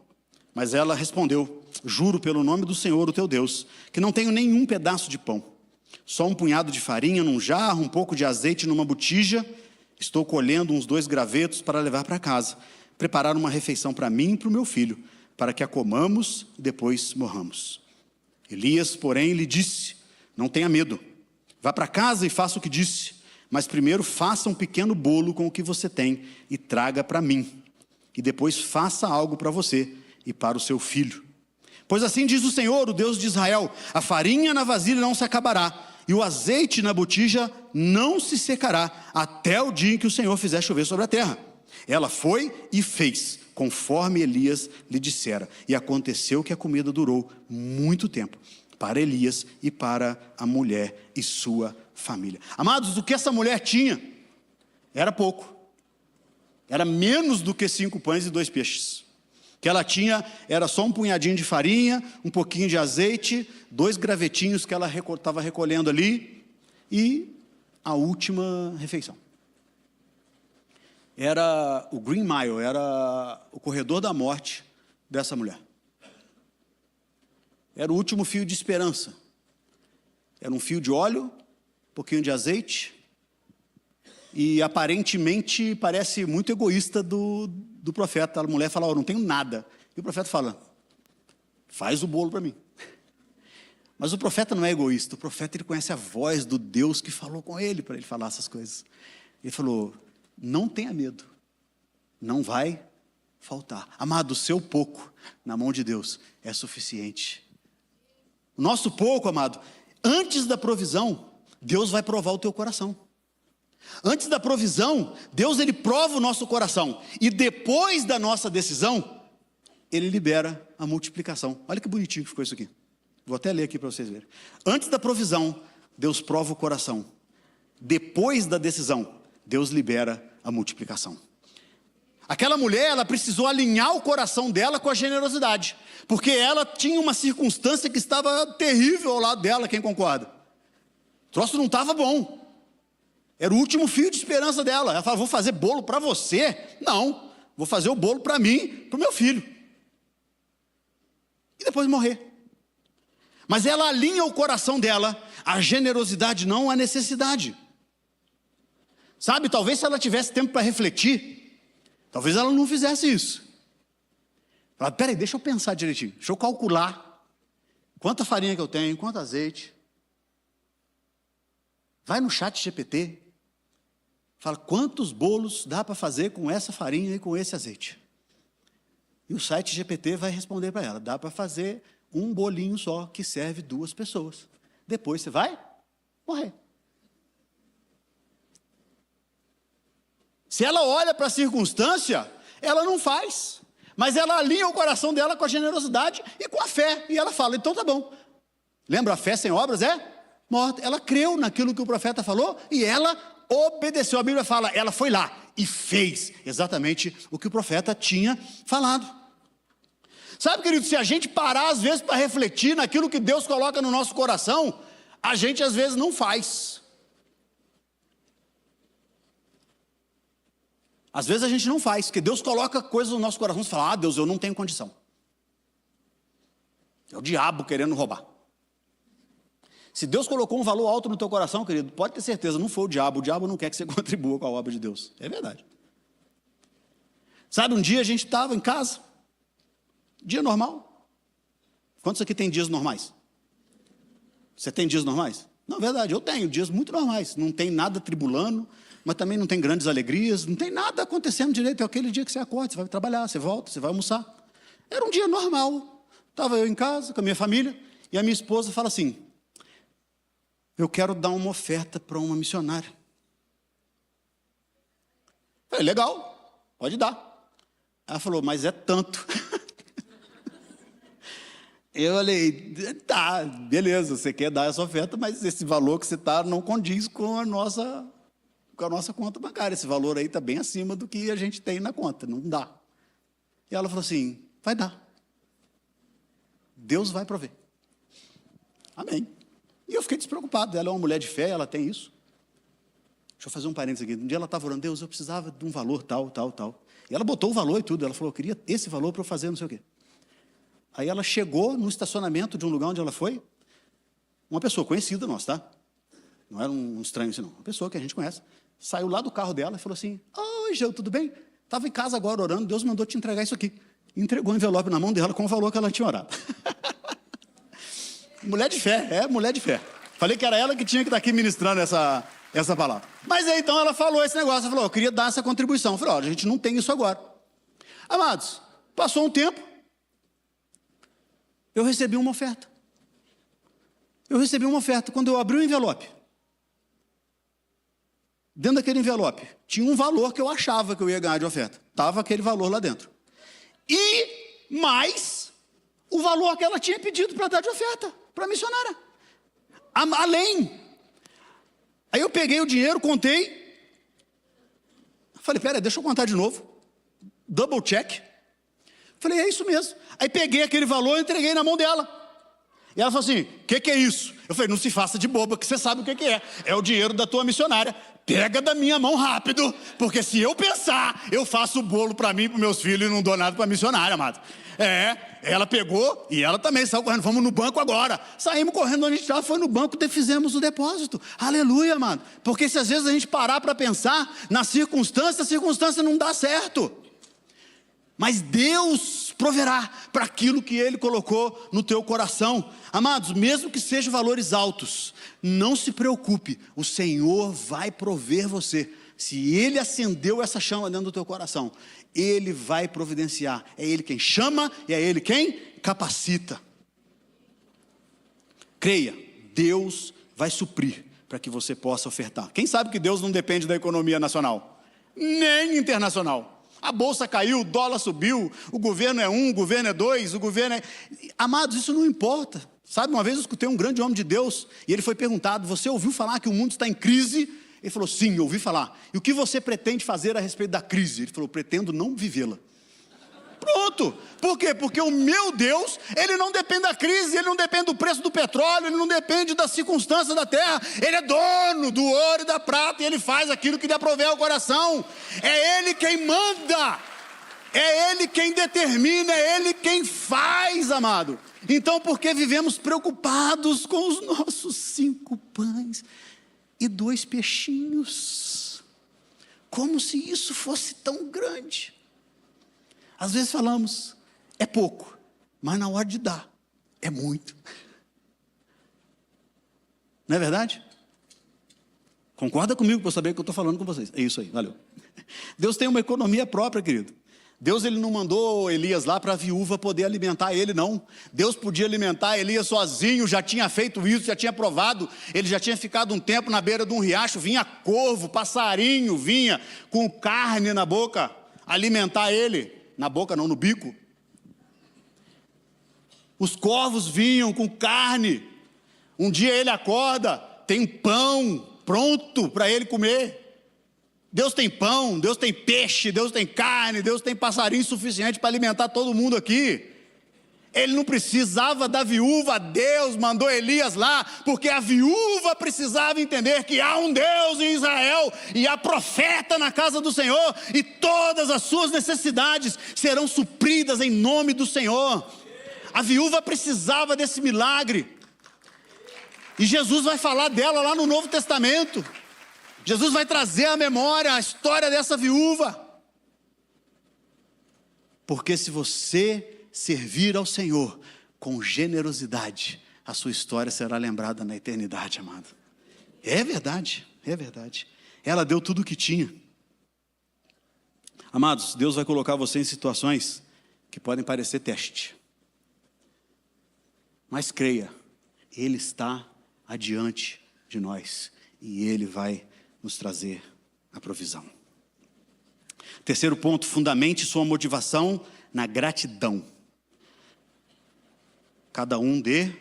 Mas ela respondeu: juro pelo nome do Senhor, o teu Deus, que não tenho nenhum pedaço de pão. Só um punhado de farinha num jarro, um pouco de azeite numa botija. Estou colhendo uns 2 gravetos para levar para casa, preparar uma refeição para mim e para o meu filho, para que a comamos e depois morramos. Elias, porém, lhe disse: não tenha medo, vá para casa e faça o que disse, mas primeiro faça um pequeno bolo com o que você tem e traga para mim, e depois faça algo para você e para o seu filho. Pois assim diz o Senhor, o Deus de Israel: a farinha na vasilha não se acabará, e o azeite na botija não se secará, até o dia em que o Senhor fizer chover sobre a terra. Ela foi e fez, conforme Elias lhe dissera. E aconteceu que a comida durou muito tempo, para Elias e para a mulher e sua família. Amados, o que essa mulher tinha era pouco. Era menos do que 5 pães e 2 peixes. O que ela tinha era só um punhadinho de farinha, um pouquinho de azeite, 2 gravetinhos que ela estava recolhendo ali, e a última refeição. Era o Green Mile, era o corredor da morte dessa mulher. Era o último fio de esperança. Era um fio de óleo, um pouquinho de azeite, e aparentemente parece muito egoísta do profeta. A mulher fala: não tenho nada. E o profeta fala: faz o bolo para mim. Mas o profeta não é egoísta. O profeta, ele conhece a voz do Deus que falou com ele para ele falar essas coisas. Ele falou: não tenha medo, não vai faltar. Amado, o seu pouco na mão de Deus é suficiente. O nosso pouco, amado, antes da provisão, Deus vai provar o teu coração. Antes da provisão, Deus, ele prova o nosso coração. E depois da nossa decisão, ele libera a multiplicação. Olha que bonitinho que ficou isso aqui. Vou até ler aqui para vocês verem. Antes da provisão, Deus prova o coração. Depois da decisão, Deus libera a multiplicação. Aquela mulher, ela precisou alinhar o coração dela com a generosidade, porque ela tinha uma circunstância que estava terrível ao lado dela, quem concorda? O troço não estava bom. Era o último fio de esperança dela. Ela falou: vou fazer bolo para você? Não, vou fazer o bolo para mim, para o meu filho. E depois morrer. Mas ela alinha o coração dela à generosidade, não à necessidade. Sabe, talvez se ela tivesse tempo para refletir, talvez ela não fizesse isso. Fala, peraí, deixa eu pensar direitinho, deixa eu calcular quanta farinha que eu tenho, quanto azeite. Vai no chat GPT, fala quantos bolos dá para fazer com essa farinha e com esse azeite. E o site GPT vai responder para ela, dá para fazer um bolinho só que serve 2 pessoas. Depois você vai morrer. Se ela olha para a circunstância, ela não faz. Mas ela alinha o coração dela com a generosidade e com a fé. E ela fala, então tá bom. Lembra, a fé sem obras é morta. Ela creu naquilo que o profeta falou e ela obedeceu. A Bíblia fala, ela foi lá e fez exatamente o que o profeta tinha falado. Sabe, querido, se a gente parar às vezes para refletir naquilo que Deus coloca no nosso coração, a gente às vezes não faz. Às vezes a gente não faz, porque Deus coloca coisas no nosso coração e fala, ah, Deus, eu não tenho condição. É o diabo querendo roubar. Se Deus colocou um valor alto no teu coração, querido, pode ter certeza, não foi o diabo não quer que você contribua com a obra de Deus. É verdade. Sabe, um dia a gente estava em casa, dia normal. Quantos aqui tem dias normais? Você tem dias normais? Não, é verdade, eu tenho dias muito normais. Não tem nada tribulando, mas também não tem grandes alegrias, não tem nada acontecendo direito. É aquele dia que você acorda, você vai trabalhar, você volta, você vai almoçar. Era um dia normal. Estava eu em casa com a minha família e a minha esposa fala assim, eu quero dar uma oferta para uma missionária. Eu falei, legal, pode dar. Ela falou, mas é tanto. Eu falei, tá, beleza, você quer dar essa oferta, mas esse valor que você está não condiz com a nossa conta bancária. Esse valor aí está bem acima do que a gente tem na conta, não dá. E ela falou assim, vai dar. Deus vai prover. Amém. E eu fiquei despreocupado, ela é uma mulher de fé, ela tem isso. Deixa eu fazer um parênteses aqui. Um dia ela estava orando, Deus, eu precisava de um valor tal. E ela botou o valor e tudo, ela falou, eu queria esse valor para eu fazer não sei o quê. Aí ela chegou no estacionamento de um lugar onde ela foi, uma pessoa conhecida nossa, tá? Não era um estranho assim, não. Uma pessoa que a gente conhece. Saiu lá do carro dela e falou assim, oi, Geu, tudo bem? Estava em casa agora orando, Deus mandou te entregar isso aqui. Entregou o envelope na mão dela com o valor que ela tinha orado. Mulher de fé, mulher de fé. Falei que era ela que tinha que estar aqui ministrando essa palavra. Mas aí então ela falou esse negócio, ela falou, eu queria dar essa contribuição. Eu falei, olha, a gente não tem isso agora. Amados, passou um tempo, eu recebi uma oferta. Quando eu abri o envelope, dentro daquele envelope, tinha um valor que eu achava que eu ia ganhar de oferta. Estava aquele valor lá dentro. E mais o valor que ela tinha pedido para dar de oferta, para a missionária. Além. Aí eu peguei o dinheiro, contei. Falei, pera, deixa eu contar de novo. Double check. Falei, é isso mesmo. Aí peguei aquele valor e entreguei na mão dela. E ela falou assim, o que é isso? Eu falei, não se faça de boba, que você sabe o que é. É o dinheiro da tua missionária. Pega da minha mão rápido, porque se eu pensar, eu faço o bolo para mim e para meus filhos e não dou nada para a missionária, amado. Ela pegou e ela também saiu correndo. Vamos no banco agora. Saímos correndo onde a gente estava, foi no banco e fizemos o depósito. Aleluia, amado. Porque se às vezes a gente parar para pensar na circunstância, a circunstância não dá certo. Mas Deus proverá para aquilo que Ele colocou no teu coração. Amados, mesmo que sejam valores altos, não se preocupe, o Senhor vai prover você. Se Ele acendeu essa chama dentro do teu coração, Ele vai providenciar. É Ele quem chama e é Ele quem capacita. Creia, Deus vai suprir para que você possa ofertar. Quem sabe que Deus não depende da economia nacional, nem internacional. A bolsa caiu, o dólar subiu, o governo é um, o governo é dois, o governo é... Amados, isso não importa. Sabe, uma vez eu escutei um grande homem de Deus, e ele foi perguntado, você ouviu falar que o mundo está em crise? Ele falou, sim, eu ouvi falar. E o que você pretende fazer a respeito da crise? Ele falou, pretendo não vivê-la. Pronto. Por quê? Porque o meu Deus, Ele não depende da crise, Ele não depende do preço do petróleo, Ele não depende das circunstâncias da terra. Ele é dono do ouro e da prata e Ele faz aquilo que lhe aprover ao coração. É Ele quem manda, é Ele quem determina, é Ele quem faz, amado. Então, por que vivemos preocupados com os nossos 5 pães e 2 peixinhos? Como se isso fosse tão grande. Às vezes falamos, é pouco, mas na hora de dar, é muito. Não é verdade? Concorda comigo para eu saber que eu estou falando com vocês. É isso aí, valeu. Deus tem uma economia própria, querido. Deus, ele não mandou Elias lá para a viúva poder alimentar ele, não. Deus podia alimentar Elias sozinho, já tinha feito isso, já tinha provado. Ele já tinha ficado um tempo na beira de um riacho, vinha corvo, passarinho, vinha com carne na boca, alimentar ele. Na boca não, no bico. Os corvos vinham com carne. Um dia ele acorda, tem pão pronto para ele comer. Deus tem pão, Deus tem peixe, Deus tem carne, Deus tem passarinho suficiente para alimentar todo mundo aqui. Ele não precisava da viúva, Deus mandou Elias lá, porque a viúva precisava entender que há um Deus em Israel, e há profeta na casa do Senhor, e todas as suas necessidades serão supridas em nome do Senhor. A viúva precisava desse milagre, e Jesus vai falar dela lá no Novo Testamento. Jesus vai trazer à memória a história dessa viúva. Porque se você servir ao Senhor com generosidade, a sua história será lembrada na eternidade, amado. É verdade, é verdade. Ela deu tudo o que tinha. Amados, Deus vai colocar você em situações que podem parecer teste. Mas creia, Ele está adiante de nós e Ele vai nos trazer a provisão. Terceiro ponto, fundamente sua motivação na gratidão. Cada um dê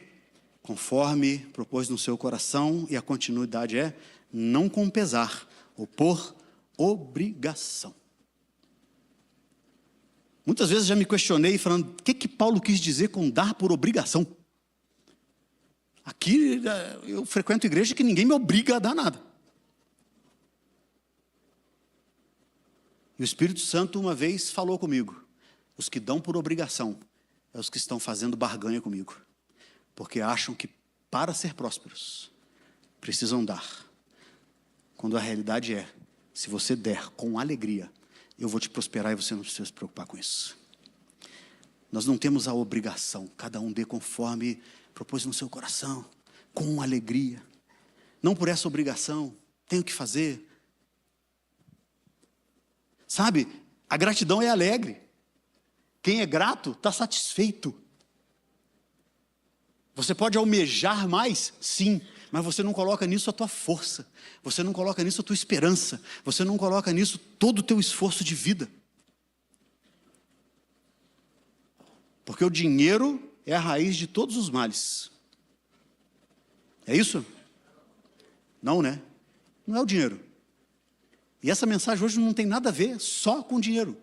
conforme propôs no seu coração, e a continuidade é não com pesar ou por obrigação. Muitas vezes já me questionei falando, o que Paulo quis dizer com dar por obrigação? Aqui eu frequento igreja que ninguém me obriga a dar nada. E o Espírito Santo uma vez falou comigo, os que dão por obrigação é os que estão fazendo barganha comigo, porque acham que para ser prósperos precisam dar, quando a realidade é, se você der com alegria, eu vou te prosperar e você não precisa se preocupar com isso. Nós não temos a obrigação, cada um dê conforme propôs no seu coração, com alegria, não por essa obrigação, tenho que fazer. Sabe, a gratidão é alegre. Quem é grato está satisfeito. Você pode almejar mais? Sim, mas você não coloca nisso a tua força. Você não coloca nisso a tua esperança. Você não coloca nisso todo o teu esforço de vida. Porque o dinheiro é a raiz de todos os males. É isso? Não, né? Não é o dinheiro. E essa mensagem hoje não tem nada a ver só com dinheiro.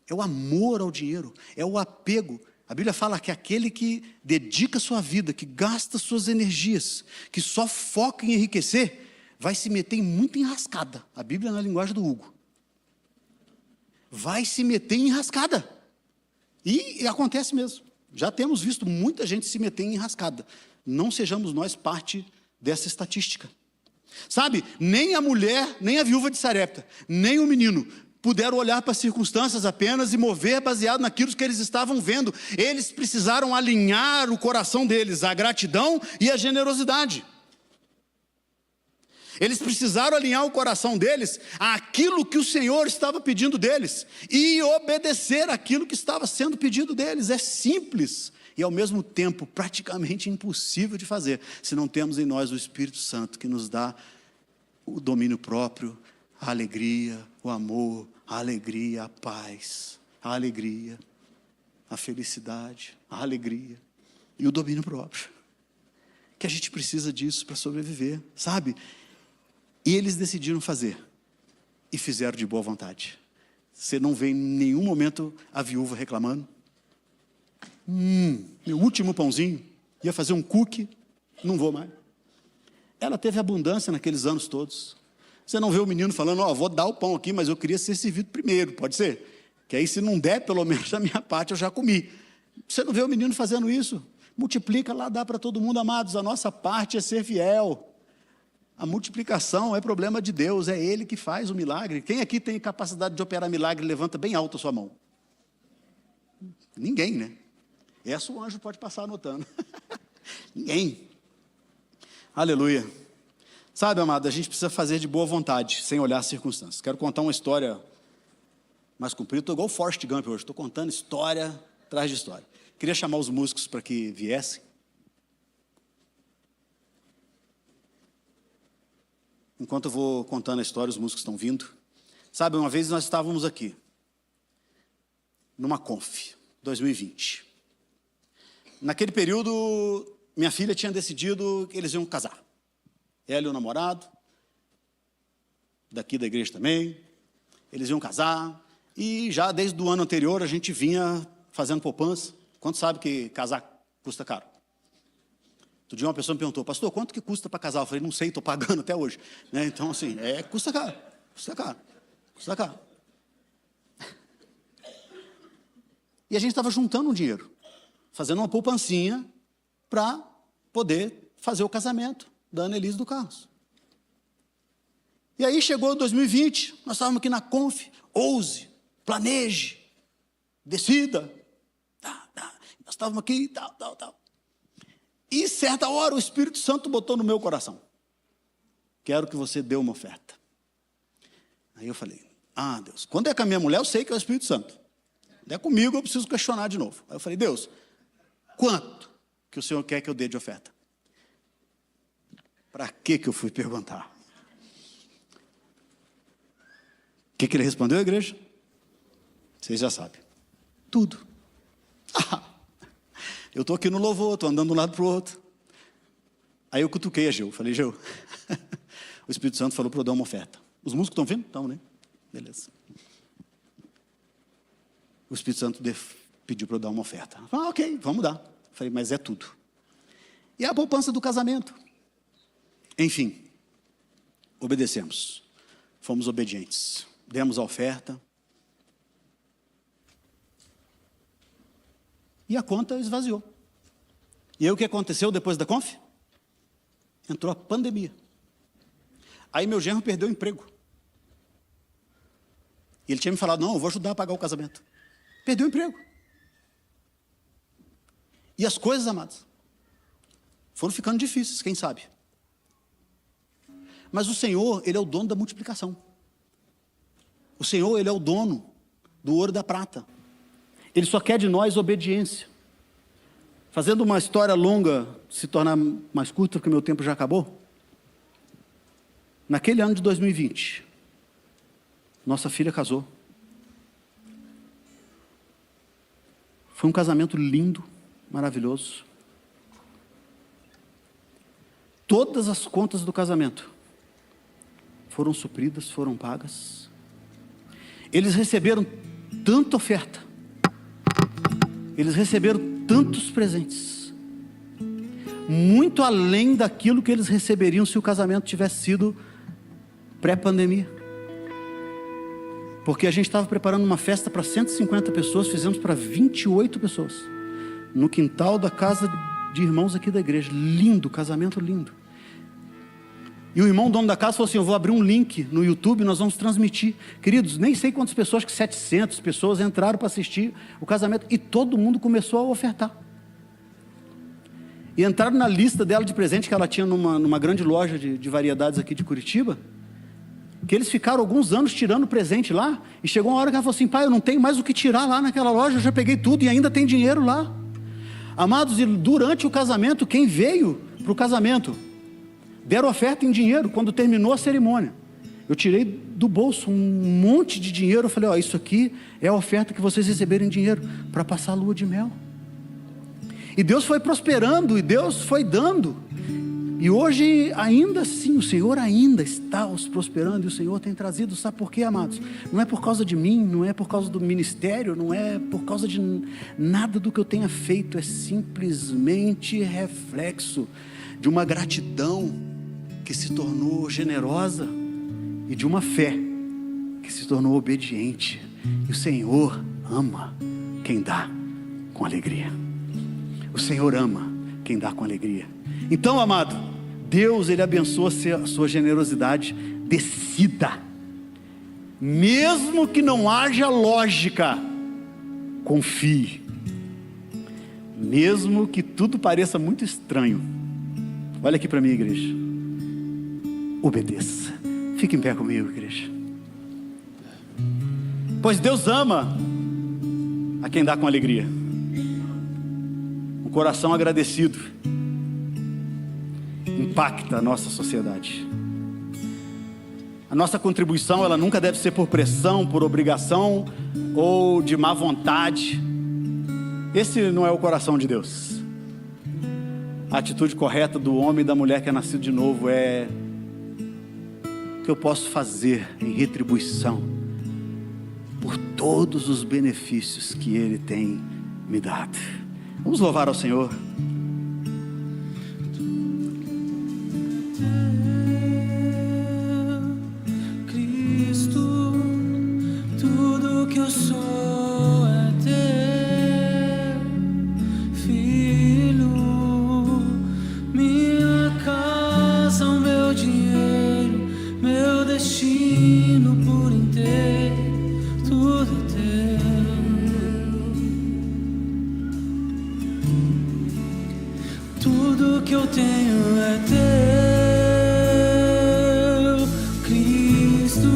É o amor ao dinheiro, é o apego. A Bíblia fala que aquele que dedica sua vida, que gasta suas energias, que só foca em enriquecer, vai se meter em muita enrascada. A Bíblia na linguagem do Hugo. Vai se meter em enrascada. E acontece mesmo. Já temos visto muita gente se meter em enrascada. Não sejamos nós parte dessa estatística. Sabe, nem a mulher, nem a viúva de Sarepta, nem o menino puderam olhar para as circunstâncias apenas e mover baseado naquilo que eles estavam vendo. Eles precisaram alinhar o coração deles à gratidão e à generosidade. Eles precisaram alinhar o coração deles àquilo que o Senhor estava pedindo deles e obedecer aquilo que estava sendo pedido deles. É simples e ao mesmo tempo praticamente impossível de fazer, se não temos em nós o Espírito Santo que nos dá o domínio próprio, a alegria, o amor, a alegria, a paz, a alegria, a felicidade, a alegria e o domínio próprio. Que a gente precisa disso para sobreviver, sabe? E eles decidiram fazer e fizeram de boa vontade. Você não vê em nenhum momento a viúva reclamando. Meu último pãozinho, ia fazer um cookie, não vou mais. Ela teve abundância naqueles anos todos. Você não vê o menino falando, vou dar o pão aqui, mas eu queria ser servido primeiro, pode ser? Que aí se não der, pelo menos a minha parte eu já comi. Você não vê o menino fazendo isso? Multiplica lá, dá para todo mundo, amados. A nossa parte é ser fiel. A multiplicação é problema de Deus, é Ele que faz o milagre. Quem aqui tem capacidade de operar milagre, levanta bem alto a sua mão. Ninguém, né? Essa o anjo pode passar anotando. Ninguém. Aleluia. Sabe, amado, a gente precisa fazer de boa vontade, sem olhar as circunstâncias. Quero contar uma história mais comprida. Estou igual o Forrest Gump hoje, estou contando história atrás de história. Queria chamar os músicos para que viessem. Enquanto eu vou contando a história, os músicos estão vindo. Sabe, uma vez nós estávamos aqui, numa Conf, 2020. Naquele período, minha filha tinha decidido que eles iam casar. Ela e o namorado, daqui da igreja também, eles iam casar. E já desde o ano anterior a gente vinha fazendo poupança. Quanto sabe que casar custa caro? Outro dia uma pessoa me perguntou, pastor, quanto que custa para casar? Eu falei, não sei, estou pagando até hoje. Né? Então, assim, custa caro, custa caro, custa caro. E a gente estava juntando um dinheiro, fazendo uma poupancinha para poder fazer o casamento da Annelise do Carlos. E aí chegou 2020, nós estávamos aqui na Conf, ouse, planeje, decida. Nós estávamos aqui, tal. E certa hora o Espírito Santo botou no meu coração, quero que você dê uma oferta. Aí eu falei, Deus, quando é com a minha mulher eu sei que é o Espírito Santo. Quando é comigo eu preciso questionar de novo. Aí eu falei, Deus, quanto que o Senhor quer que eu dê de oferta? Para que eu fui perguntar? O que ele respondeu à igreja? Vocês já sabem. Tudo. Eu estou aqui no louvor, estou andando de um lado para o outro. Aí eu cutuquei a Geu, falei, Geu, o Espírito Santo falou para eu dar uma oferta. Os músicos estão vendo? Estão, né? Beleza. O Espírito Santo pediu para eu dar uma oferta. Ok, vamos dar. Falei, mas é tudo. E a poupança do casamento. Enfim, obedecemos. Fomos obedientes. Demos a oferta. E a conta esvaziou. E aí o que aconteceu depois da Conf? Entrou a pandemia. Aí meu genro perdeu o emprego. E ele tinha me falado, não, eu vou ajudar a pagar o casamento. Perdeu o emprego. E as coisas, amados, foram ficando difíceis, quem sabe? Mas o Senhor, Ele é o dono da multiplicação. O Senhor, Ele é o dono do ouro e da prata. Ele só quer de nós obediência. Fazendo uma história longa se tornar mais curta, porque meu tempo já acabou. Naquele ano de 2020, nossa filha casou. Foi um casamento lindo, maravilhoso. Todas as contas do casamento foram supridas, foram pagas. Eles receberam tanta oferta. Eles receberam tantos presentes, muito além daquilo que eles receberiam se o casamento tivesse sido pré-pandemia. Porque a gente estava preparando uma festa para 150 pessoas, fizemos para 28 pessoas, no quintal da casa de irmãos aqui da igreja. Lindo, casamento lindo. E o irmão dono da casa falou assim, eu vou abrir um link no YouTube, nós vamos transmitir. Queridos, nem sei quantas pessoas, que 700 pessoas entraram para assistir o casamento. E todo mundo começou a ofertar. E entraram na lista dela de presente que ela tinha numa grande loja de variedades aqui de Curitiba. Que eles ficaram alguns anos tirando presente lá. E chegou uma hora que ela falou assim, pai, eu não tenho mais o que tirar lá naquela loja, eu já peguei tudo e ainda tem dinheiro lá. Amados, e durante o casamento, quem veio para o casamento deram oferta em dinheiro. Quando terminou a cerimônia, eu tirei do bolso um monte de dinheiro. Eu falei, isso aqui é a oferta que vocês receberam em dinheiro para passar a lua de mel. E Deus foi prosperando, e Deus foi dando. E hoje ainda assim, o Senhor ainda está os prosperando, e o Senhor tem trazido, sabe por quê, amados? Não é por causa de mim, não é por causa do ministério, não é por causa de nada do que eu tenha feito, é simplesmente reflexo de uma gratidão que se tornou generosa e de uma fé que se tornou obediente. E o Senhor ama quem dá com alegria. O Senhor ama quem dá com alegria. Então, amado, Deus, Ele abençoa a sua generosidade. Decida, mesmo que não haja lógica, confie, mesmo que tudo pareça muito estranho. Olha aqui para mim, igreja, obedeça. Fique em pé comigo, igreja. Pois Deus ama a quem dá com alegria. Um coração agradecido impacta a nossa sociedade. A nossa contribuição, ela nunca deve ser por pressão, por obrigação ou de má vontade. Esse não é o coração de Deus. A atitude correta do homem e da mulher que é nascido de novo é: o que eu posso fazer em retribuição por todos os benefícios que Ele tem me dado. Vamos louvar ao Senhor. Cristo, tudo que eu sou é teu, Filho, minha casa, o meu dinheiro, meu destino por inteiro, tudo teu. Tudo que eu tenho é teu, Cristo.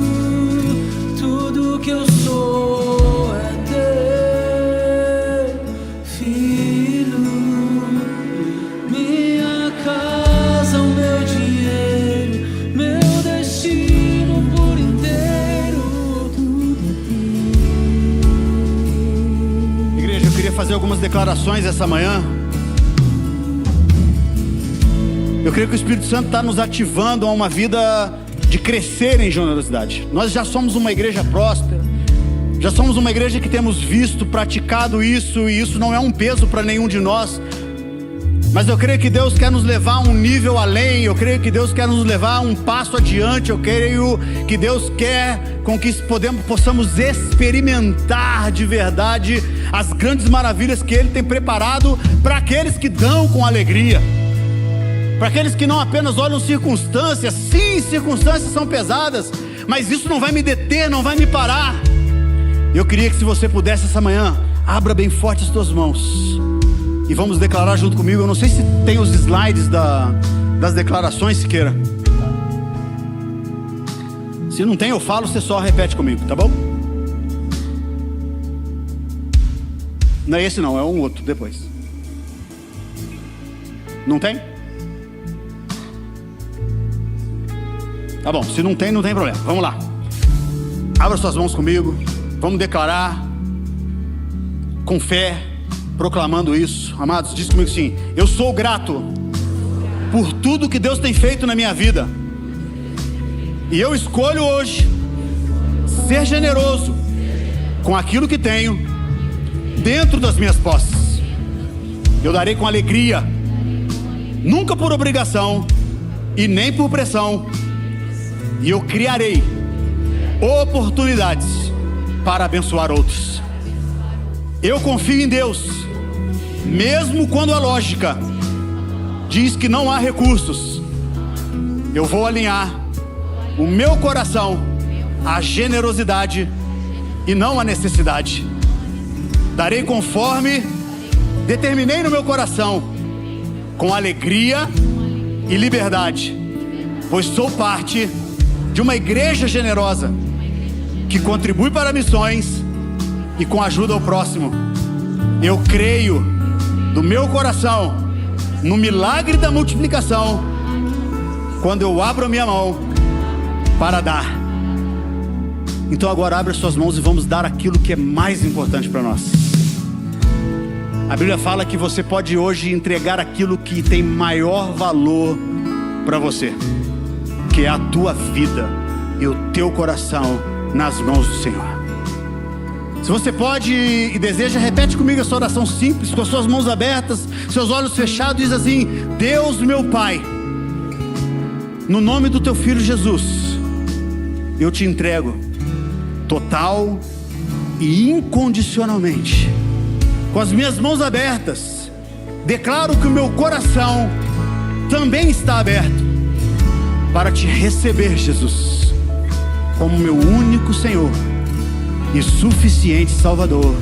Tudo que eu sou é teu, Filho. Minha casa, o meu dinheiro, meu destino por inteiro, tudo é teu. Igreja, eu queria fazer algumas declarações essa manhã. Eu creio que o Espírito Santo está nos ativando a uma vida de crescer em generosidade. Nós já somos uma igreja próspera, já somos uma igreja que temos visto, praticado isso, e isso não é um peso para nenhum de nós. Mas eu creio que Deus quer nos levar a um nível além, eu creio que Deus quer nos levar a um passo adiante, eu creio que Deus quer com que possamos experimentar de verdade as grandes maravilhas que Ele tem preparado para aqueles que dão com alegria. Para aqueles que não apenas olham circunstâncias. Sim, circunstâncias são pesadas, mas isso não vai me deter, não vai me parar. Eu queria que, se você pudesse essa manhã, abra bem forte as tuas mãos e vamos declarar junto comigo. Eu não sei se tem os slides das declarações, Siqueira. Se não tem, eu falo, você só repete comigo, tá bom? Não é esse não, é um outro depois. Não tem? Tá bom, se não tem, não tem problema. Vamos lá. Abra suas mãos comigo. Vamos declarar com fé, proclamando isso. Amados, diz comigo assim: eu sou grato por tudo que Deus tem feito na minha vida. E eu escolho hoje ser generoso com aquilo que tenho dentro das minhas posses. Eu darei com alegria, nunca por obrigação e nem por pressão. E eu criarei oportunidades para abençoar outros. Eu confio em Deus, mesmo quando a lógica diz que não há recursos. Eu vou alinhar o meu coração à generosidade e não à necessidade. Darei conforme determinei no meu coração, com alegria e liberdade, pois sou parte de uma igreja generosa, que contribui para missões e com ajuda ao próximo. Eu creio do meu coração no milagre da multiplicação, quando eu abro a minha mão para dar. Então agora abre as suas mãos e vamos dar aquilo que é mais importante para nós. A Bíblia fala que você pode hoje entregar aquilo que tem maior valor para você, que é a tua vida e o teu coração nas mãos do Senhor. Se você pode e deseja, repete comigo essa oração simples, com as suas mãos abertas, seus olhos fechados. Diz assim: Deus meu Pai, no nome do teu Filho Jesus, eu te entrego total e incondicionalmente com as minhas mãos abertas, declaro que o meu coração também está aberto para te receber, Jesus, como meu único Senhor e suficiente Salvador.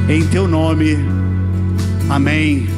Em teu nome, amém.